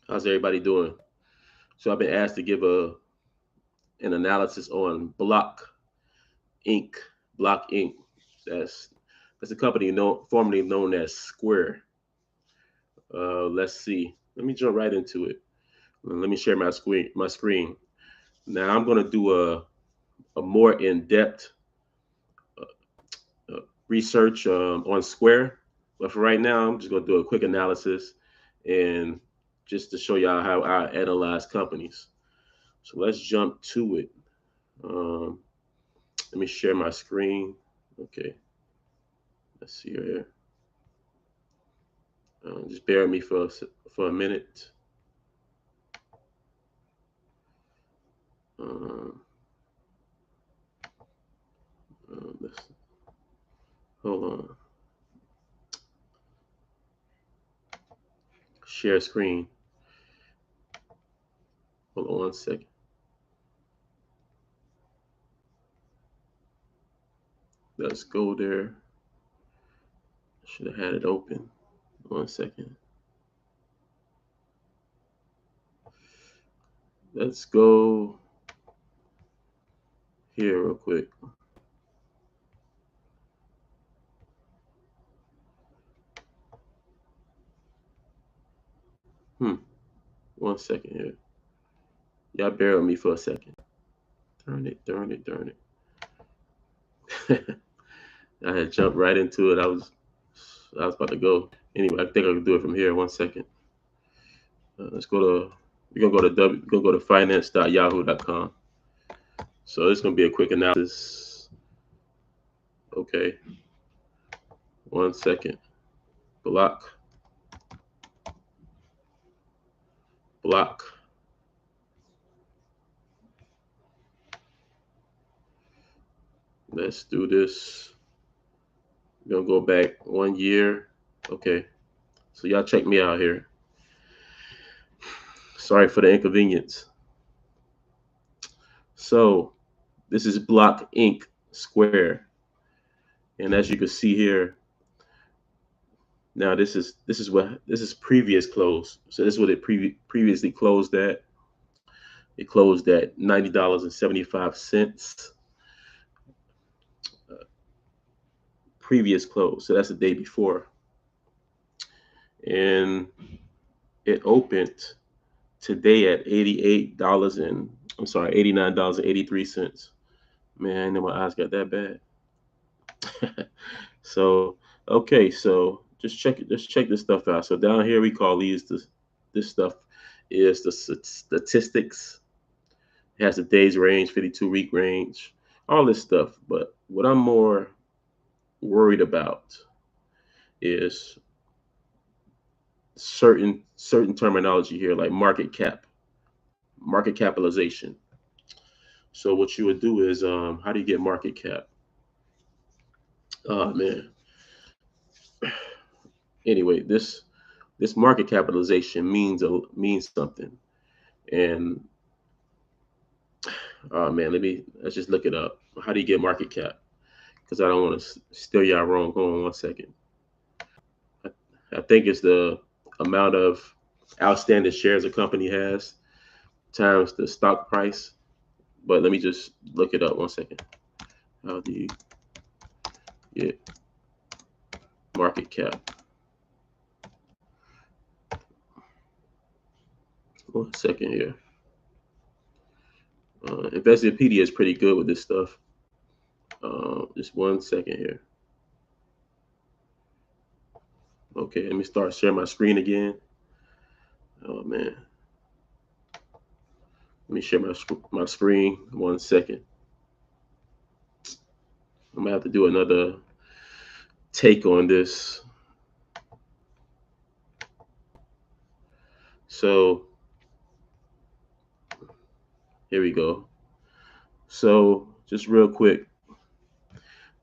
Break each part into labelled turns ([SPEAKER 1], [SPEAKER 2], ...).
[SPEAKER 1] How's everybody doing? So I've been asked to give an analysis on Block Inc. Block Inc. That's that's a company formerly known as Square. Let's see. Let me jump right into it. Let me share my screen. Now I'm going to do a more in-depth research on Square, but for right now, I'm just going to do a quick analysis and just to show y'all how I analyze companies. So let's jump to it. Um, Let me share my screen. Okay, let's see here. Just bear with me for a minute. Um, let's hold on. Share screen. Hold on 1 second. Let's go there. Should have had it open. 1 second. Let's go here real quick. Hmm. 1 second here. Y'all bear with me for a second. Darn it, darn it, darn it. I had jumped right into it. I was about to go. Anyway, I think I can do it from here. 1 second. Let's go to. We're gonna go to we're gonna go to finance.yahoo.com. So it's gonna be a quick analysis. Okay, 1 second. Block, block. Let's do this. We're gonna go back 1 year. Okay, so y'all check me out here. Sorry for the inconvenience. So this is Block Inc. Square, and as you can see here, now this is previous close. So this is what it previously closed at. It closed at $90.75 previous close. So that's the day before, and it opened today at $89.83. Man, I didn't know my eyes got that bad. So okay, so just check it. Just check this stuff out. So down here we call this stuff is the statistics. It has the days range, 52-week range, all this stuff. But what I'm more worried about is certain terminology here, like market capitalization. So what you would do is, how do you get market cap? Oh man. Anyway, this market capitalization means something, and oh man, let's just look it up. How do you get market cap? Because I don't want to steer y'all wrong. Hold on 1 second. I, I think it's the amount of outstanding shares a company has times the stock price. But let me just look it up 1 second. How do you get market cap? 1 second here. Investopedia is pretty good with this stuff. Just 1 second here. Okay, let me start sharing my screen again. Oh man, let me share my screen. 1 second. I'm gonna have to do another take on this. So here we go. So just real quick,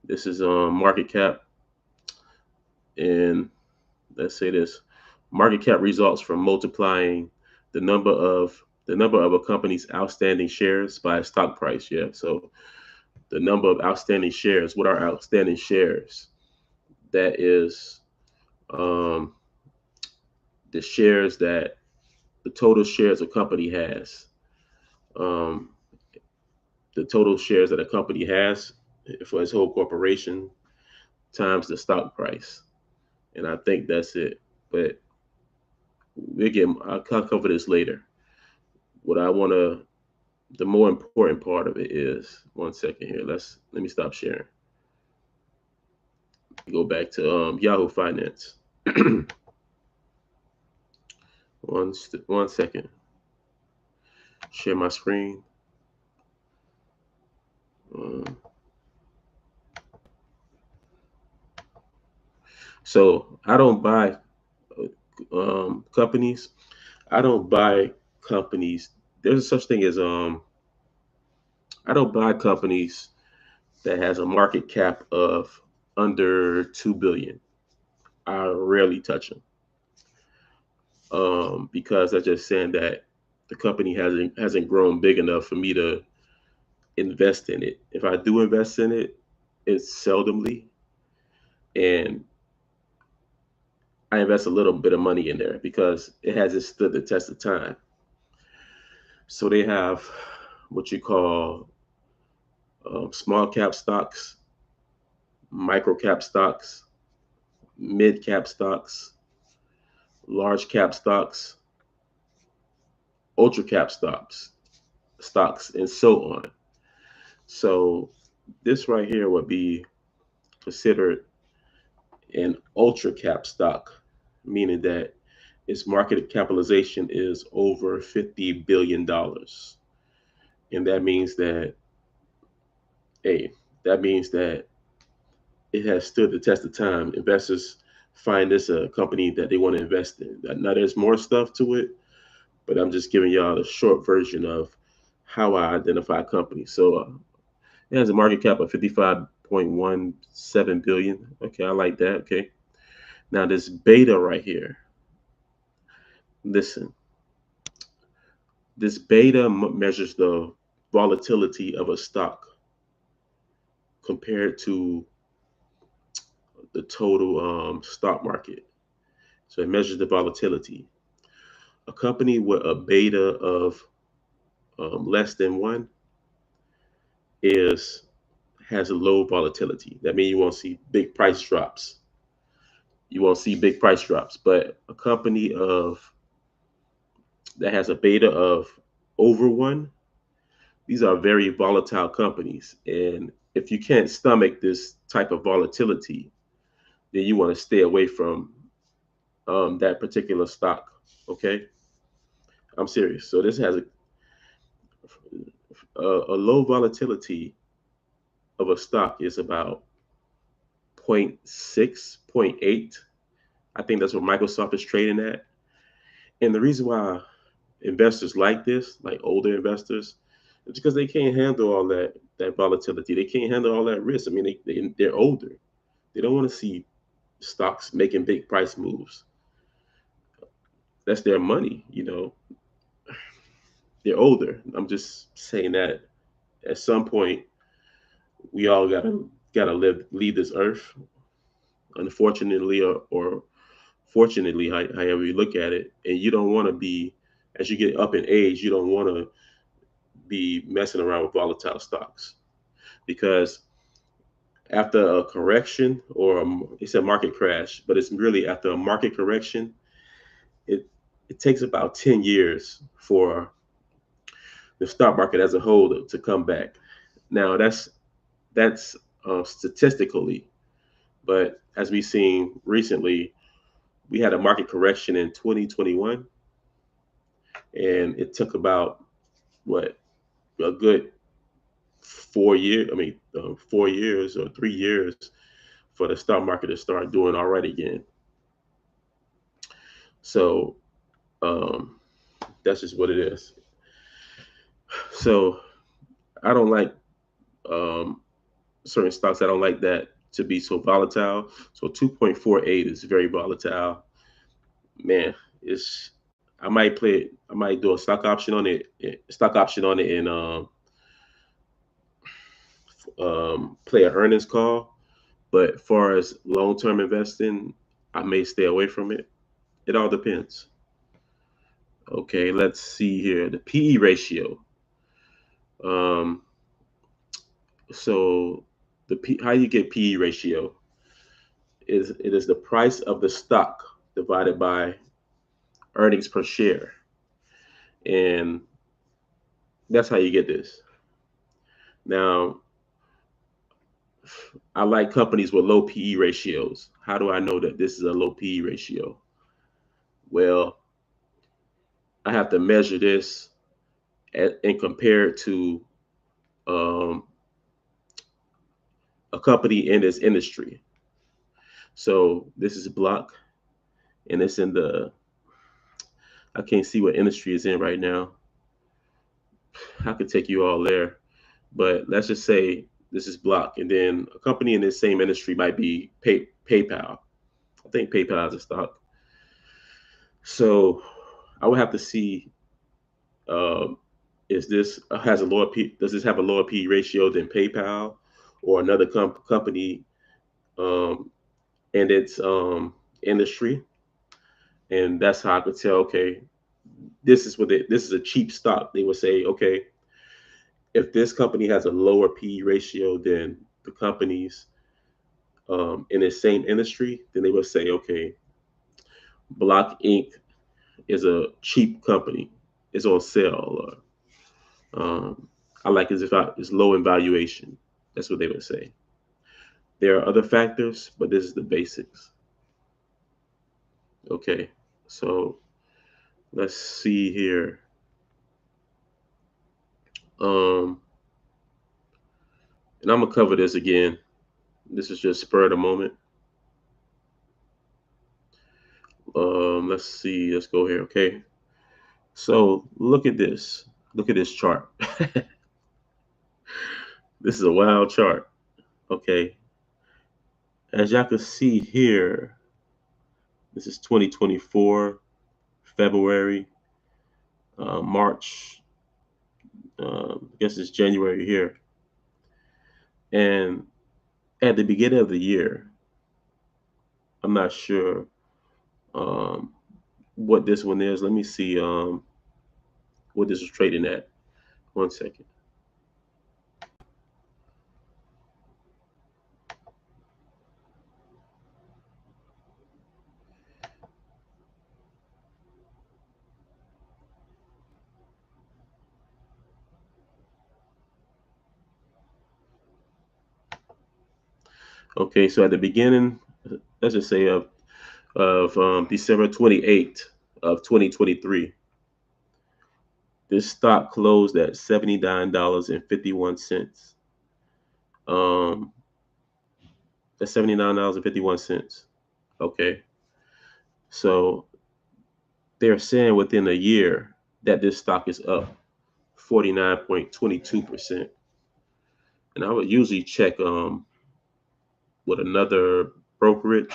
[SPEAKER 1] this is market cap, and let's say this market cap results from multiplying the number of a company's outstanding shares by a stock price. Yeah, so the number of outstanding shares. What are outstanding shares? That is um, the shares that the total shares a company has. Um, the total shares that a company has for its whole corporation times the stock price. And I think that's it. But again, I'll cover this later. What I want to, the more important part of it is, one second here. Let me stop sharing. Go back to Yahoo Finance. One second. Share my screen. Um, so I don't buy companies. I don't buy companies. There's such thing as I don't buy companies that has a market cap of under 2 billion. I rarely touch them because that's just saying that the company hasn't grown big enough for me to invest in it. If I do invest in it, it's seldomly, and I invest a little bit of money in there because it hasn't stood the test of time. So they have what you call small cap stocks, micro cap stocks, mid cap stocks, large cap stocks, ultra cap stocks, and so on. So this right here would be considered an ultra cap stock, meaning that its market capitalization is over $50 billion, and that means that hey, that means that it has stood the test of time. Investors find this a company that they want to invest in. Now there's more stuff to it, but I'm just giving y'all the short version of how I identify companies. So it has a market cap of 55.17 billion. Okay, I like that. Okay. Now this beta right here. Listen, this beta measures the volatility of a stock compared to the total stock market. So it measures the volatility. A company with a beta of less than one is has a low volatility. That means you won't see big price drops. You won't see big price drops. But a company of that has a beta of over one, these are very volatile companies. And if you can't stomach this type of volatility, then you want to stay away from that particular stock. Okay, I'm serious. So this has a low volatility of a stock is about zero point 0.6, zero point 0.8. I think that's what Microsoft is trading at. And the reason why investors like this, like older investors, is because they can't handle all that volatility. They can't handle all that risk. I mean, they're older. They don't want to see stocks making big price moves. That's their money, you know. They're older. I'm just saying that at some point we all gotta leave this earth. Unfortunately, or fortunately, however you look at it, and you don't want to be as you get up in age, you don't want to be messing around with volatile stocks because after a correction or it's a market crash, but it's really after a market correction, it it takes about 10 years for the stock market as a whole to come back. Now that's statistically, but as we've seen recently, we had a market correction in 2021, and it took about what a good 4 years. I mean, 4 years or 3 years for the stock market to start doing all right again. So um, that's just what it is. So I don't like um, certain stocks. I don't like that to be so volatile. So 2.48 is very volatile. Man, it's I might play it. I might do a stock option on it. Stock option on it, and play an earnings call. But as far as long term investing, I may stay away from it. It all depends. Okay, let's see here. The PE ratio. Um, so how you get PE ratio is it is the price of the stock divided by earnings per share, and that's how you get this. Now, I like companies with low PE ratios. How do I know that this is a low PE ratio? Well, I have to measure this and compare it to um, a company in this industry. So this is Block, and it's in the. I can't see what industry it's in right now. I could take you all there, but let's just say this is Block, and then a company in this same industry might be PayPal. I think PayPal is a stock. So I would have to see, um, is this has a lower P? Does this have a lower P ratio than PayPal or another company um, in its industry? And that's how I could tell. Okay, this is a cheap stock. They would say, okay, if this company has a lower P ratio than the companies in the same industry, then they would say, okay, Block Inc. is a cheap company. It's on sale. I like it if it's low in valuation. That's what they would say. There are other factors, but this is the basics. Okay, so let's see here. Um, and I'm gonna cover this again. This is just spur of the moment. Let's see. Let's go here. Okay. So look at this. Look at this chart. This is a wild chart. Okay. As y'all can see here, this is 2024, February, March. I guess it's January here. And at the beginning of the year, I'm not sure um, what this one is. Let me see what this is trading at. One second. Okay, so at the beginning, let's just say of December 28th of 2023, this stock closed at $79.51. Um, that's $79.51. Okay, so they're saying within a year that this stock is up 49.22%. And I would usually check with another brokerage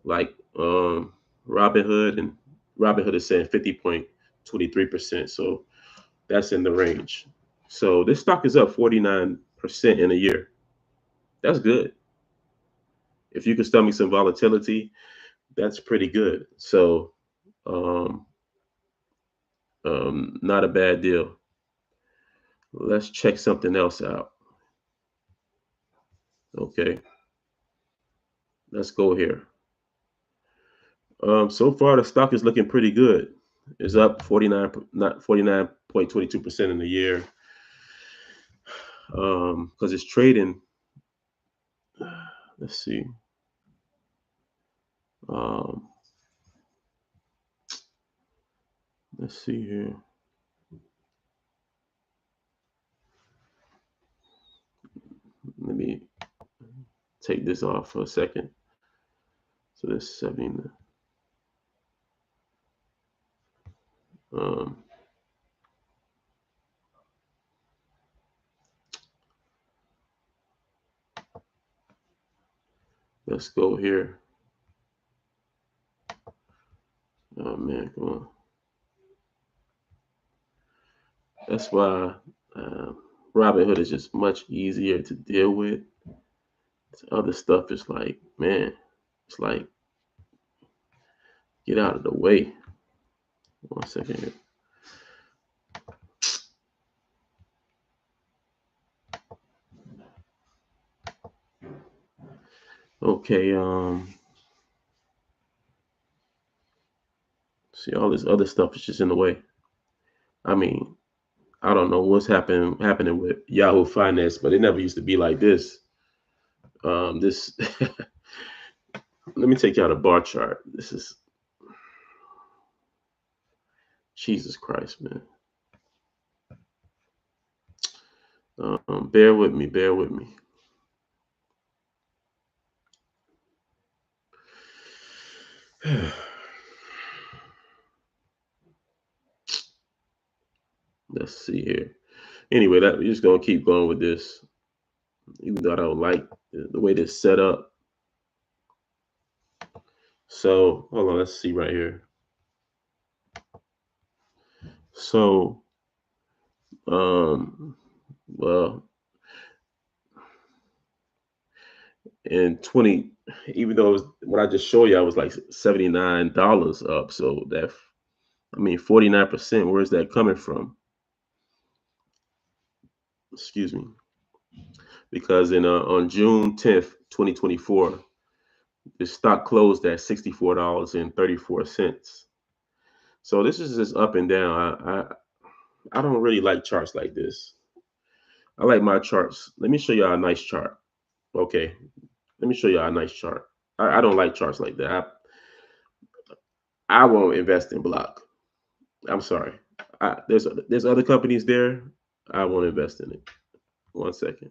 [SPEAKER 1] like Robinhood, and Robinhood is saying 50.23%. So that's in the range. So this stock is up 49% in a year. That's good. If you can stomach some volatility, that's pretty good. So um, not a bad deal. Let's check something else out. Okay, let's go here. So far, the stock is looking pretty good. It's up 49, not 49.22% in a year. Because it's trading. Let's see. Um, let's see here. Let me take this off for a second. So this 70. Um, let's go here. Oh man, come on. That's why Robinhood is just much easier to deal with. This other stuff is like, man, it's like get out of the way. 1 second here. Okay, see all this other stuff is just in the way. I mean, I don't know what's happening with Yahoo Finance, but it never used to be like this. This let me take you out a bar chart. This is Jesus Christ, man. Bear with me, bear with me. Let's see here. Anyway, we're just gonna keep going with this, even though I don't like the way this set up. So hold on, let's see right here. So, well, in 20, even though what I just showed you, I was like $79 up. So that, I mean, 49%. Where's that coming from? Excuse me. Because in on June 10th, 2024, the stock closed at $64.34. So this is just up and down. I don't really like charts like this. I like my charts. Let me show you a nice chart. Okay, let me show you a nice chart. I don't like charts like that. I won't invest in block. I'm sorry. There's other companies there. I won't invest in it. 1 second.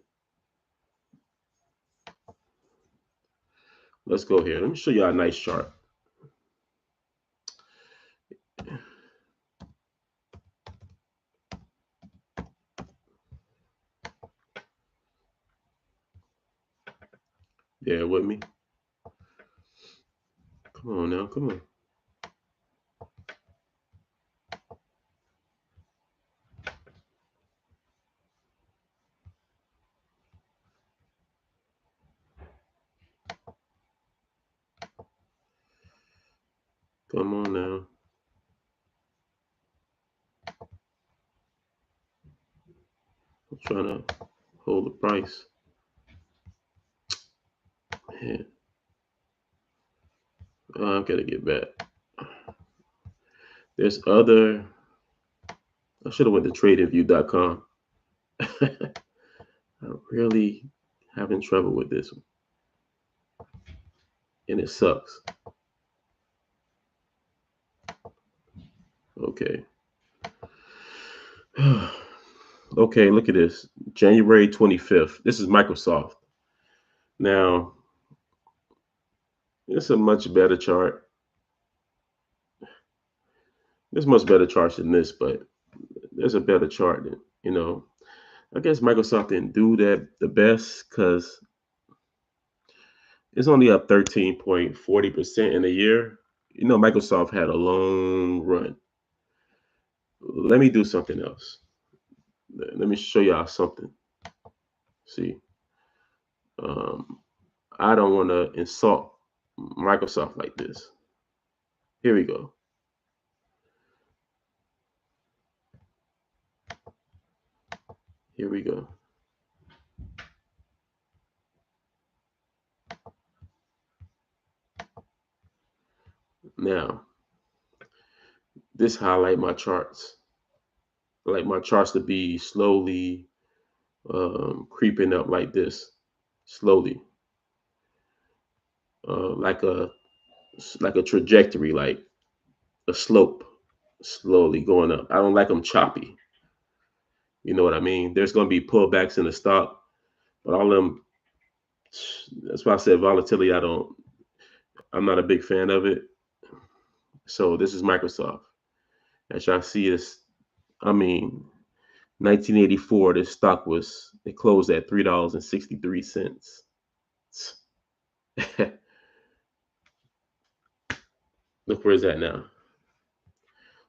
[SPEAKER 1] Let's go here. Let me show you a nice chart. Bear with me. Come on now. Come on. Come on now. I'm trying to hold the price. Man, I gotta get back. There's other. I should have went to tradingview.com. I'm really having trouble with this one, and it sucks. Okay. Okay, look at this. January 25th. This is Microsoft. Now, it's a much better chart. There's much better charts than this, but there's a better chart than, I guess Microsoft didn't do that the best because it's only up 13.40% in a year. Microsoft had a long run. Let me do something else. Let me show y'all something. See, um, I don't want to insult Microsoft like this. Here we go. Here we go. Now, this highlight my charts. I like my charts to be slowly creeping up like this, slowly, like a trajectory, like a slope, slowly going up. I don't like them choppy. You know what I mean? There's going to be pullbacks in the stock, but all them. That's why I said volatility. I'm not a big fan of it. So this is Microsoft. As y'all see, I mean, 1984. This stock it closed at $3.63. Look where it's at now.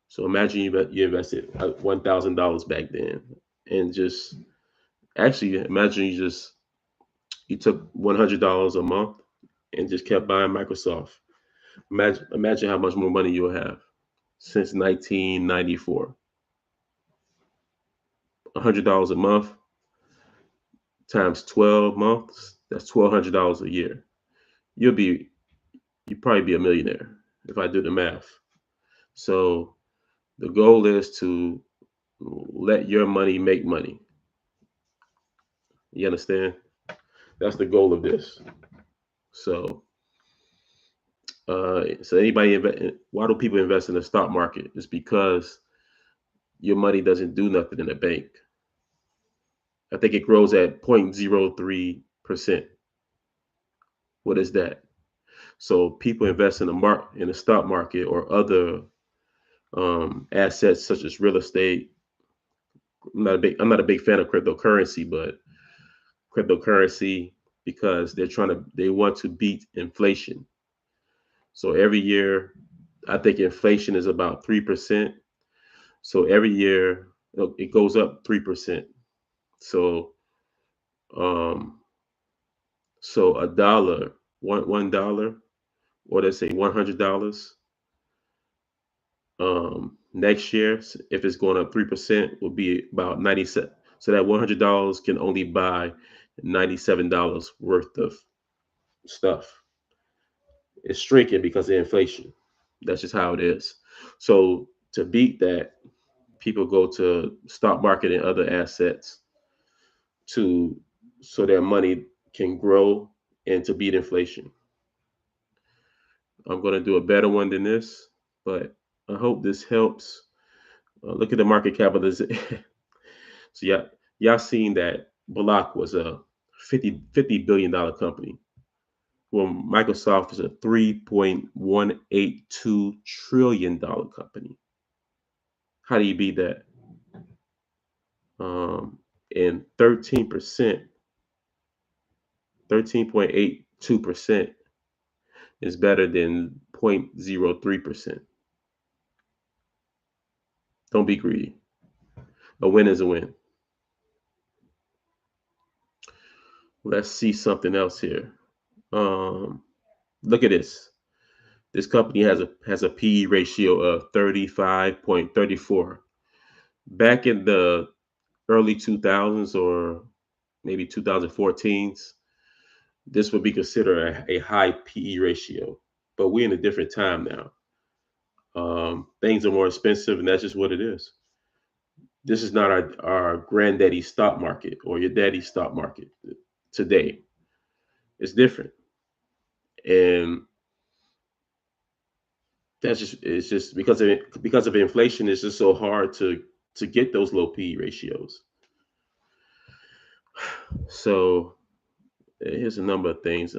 [SPEAKER 1] So imagine you invested $1,000 back then, and just actually imagine you took $100 a month and just kept buying Microsoft. Imagine how much more money you'll have. since 1994. $100 a month times 12 months, that's $1,200 a year. You'll be you probably be a millionaire if I do the math. So the goal is to let your money make money. You understand? That's the goal of this. So, why do people invest in the stock market? It's because your money doesn't do nothing in the bank. I think it grows at 0.03%. What is that? So people invest in the stock market or other assets such as real estate. I'm not a big fan of cryptocurrency, but cryptocurrency because they want to beat inflation. So every year, I think inflation is about 3%. So every year it goes up 3%. So um, so a dollar, $1, or let's say $100. Next year, if it's going up 3%, will be about 97. So that $100 can only buy $97 worth of stuff. It's shrinking because of inflation. That's just how it is. So to beat that, people go to stock market and other assets to so their money can grow and to beat inflation. I'm going to do a better one than this, but I hope this helps. Look at the market capitalization. So y'all seen that Block was a $50 billion company. Well, Microsoft is a $3.182 trillion company. How do you beat that? And 13.82% is better than 0.03%. Don't be greedy. A win is a win. Let's see something else here. Look at this. This company has a PE ratio of 35.34. Back in the early 2000s or maybe 2014s, this would be considered a high PE ratio. But we're in a different time now. Things are more expensive, and that's just what it is. This is not our granddaddy's stock market or your daddy's stock market today. It's different. And it's just because of inflation, it's just so hard to get those low PE ratios. So here's a number of things.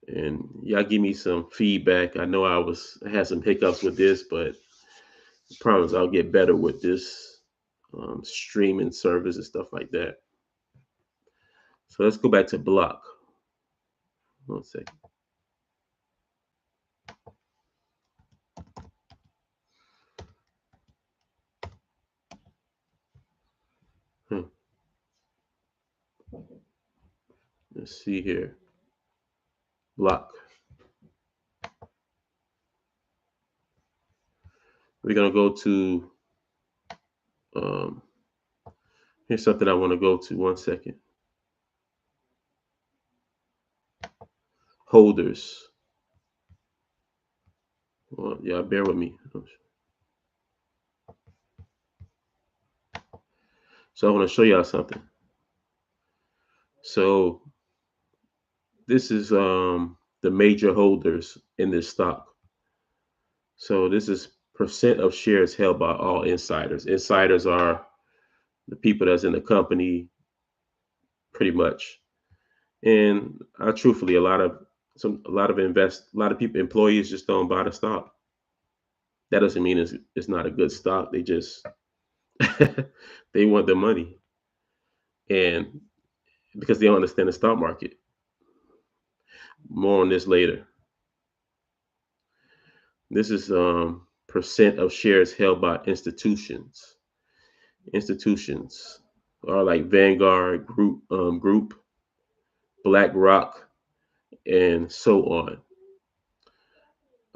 [SPEAKER 1] And y'all give me some feedback. I know I had some hiccups with this, but I promise I'll get better with this streaming service and stuff like that. So let's go back to Block. One second. Hmm. Let's see here. Block. We're gonna go to um, here's something I want to go to. One second. Holders. Well, yeah, bear with me. So I want to show y'all something. So this is the major holders in this stock. So this is percent of shares held by all insiders. Insiders are the people that's in the company, pretty much. And truthfully, a lot of people, employees just don't buy the stock. That doesn't mean it's not a good stock. They just they want the money, and because they don't understand the stock market. More on this later. This is percent of shares held by institutions. Institutions are like Vanguard Group, BlackRock, and so on.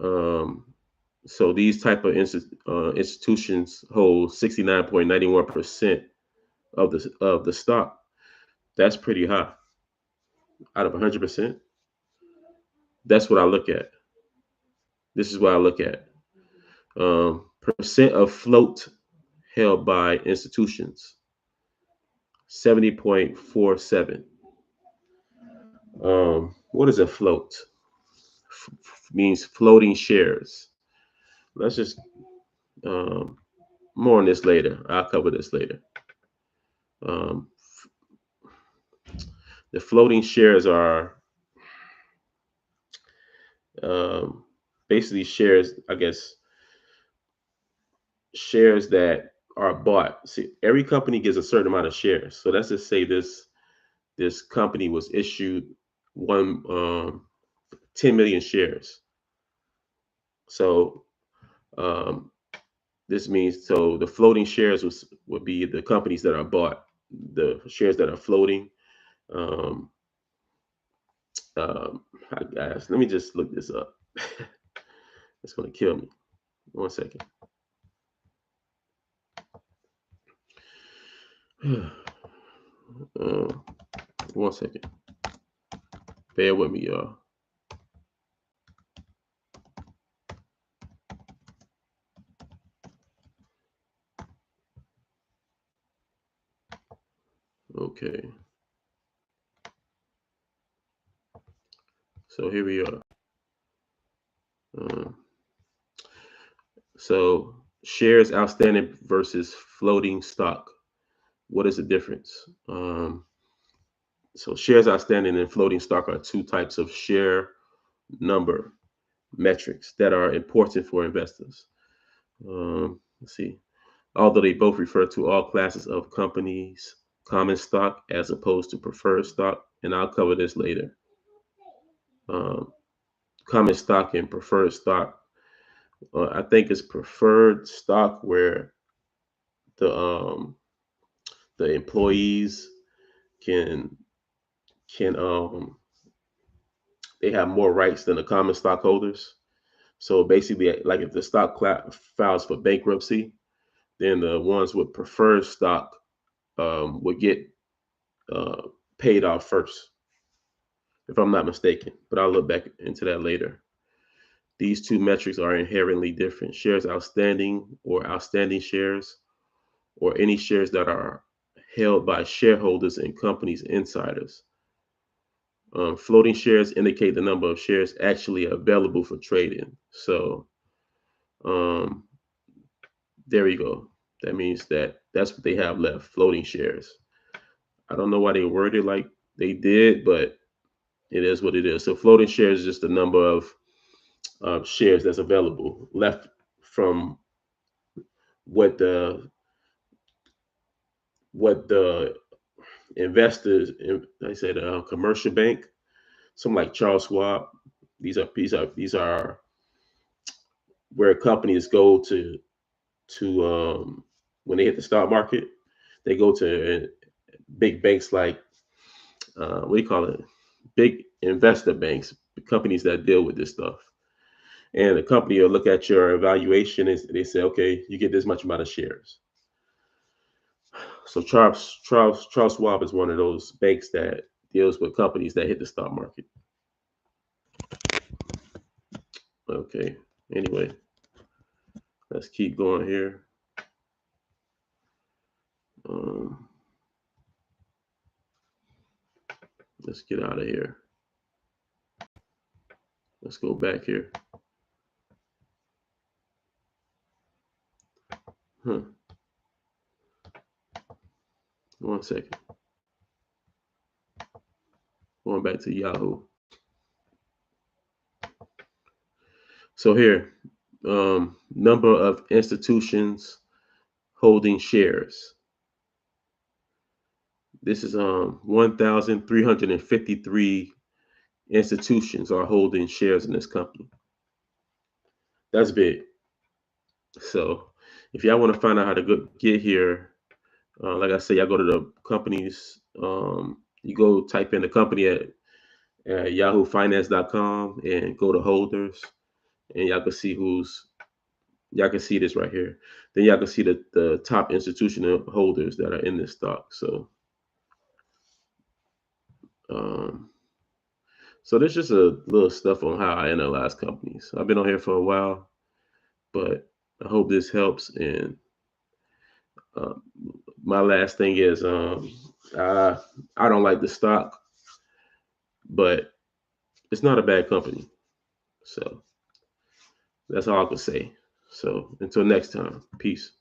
[SPEAKER 1] Um, so these type of institutions hold 69.91% of the stock. That's pretty high out of 100%. That's what I look at. This is what I look at. Percent of float held by institutions, 70.47. What is a float? Means floating shares. Let's just um, more on this later. I'll cover this later. Um, the floating shares are um, basically shares, I guess, shares that are bought. See, every company gives a certain amount of shares. So let's just say this company was issued one 10 million shares. So um, this means so the floating shares would be the companies that are bought, the shares that are floating. Um, Guys, let me just look this up. It's gonna kill me. One second. Uh, One second. Bear with me, y'all. Okay. So here we are. Uh, so shares outstanding versus floating stock. What is the difference? So shares outstanding and floating stock are two types of share number metrics that are important for investors. Let's see. Although they both refer to all classes of companies, common stock as opposed to preferred stock, and I'll cover this later. Um, Common stock and preferred stock. I think it's preferred stock where the um, the employees can can they have more rights than the common stockholders. So basically, like if the stock files for bankruptcy, then the ones with preferred stock would get uh, paid off first, if I'm not mistaken. But I'll look back into that later. These two metrics are inherently different. Shares outstanding or outstanding shares, or any shares that are held by shareholders in companies' insiders. Floating shares indicate the number of shares actually available for trading. So um, there we go. That means that's what they have left, floating shares. I don't know why they worded like they did, but it is what it is. So floating shares is just the number of shares that's available left from what the what the investors, I said, commercial bank, some like Charles Schwab. These are where companies go to when they hit the stock market. They go to big banks like what do you call it? Big investor banks, companies that deal with this stuff. And the company will look at your evaluation and they say, okay, you get this much amount of shares. So Charles Schwab is one of those banks that deals with companies that hit the stock market. Okay. Anyway, let's keep going here. Um, let's get out of here. Let's go back here. Huh. One second. Going back to Yahoo. So here, number of institutions holding shares. This is 1,353 institutions are holding shares in this company. That's big. So if y'all want to find out how to get here, like I said, y'all go to the companies. You go type in the company at yahoofinance.com and go to holders. and y'all can see y'all can see this right here. Then y'all can see the top institutional holders that are in this stock. Um, so there's just a little stuff on how I analyze companies. I've been on here for a while, but I hope this helps. And um, my last thing is I I don't like the stock, but it's not a bad company. So that's all I can say. So until next time, peace.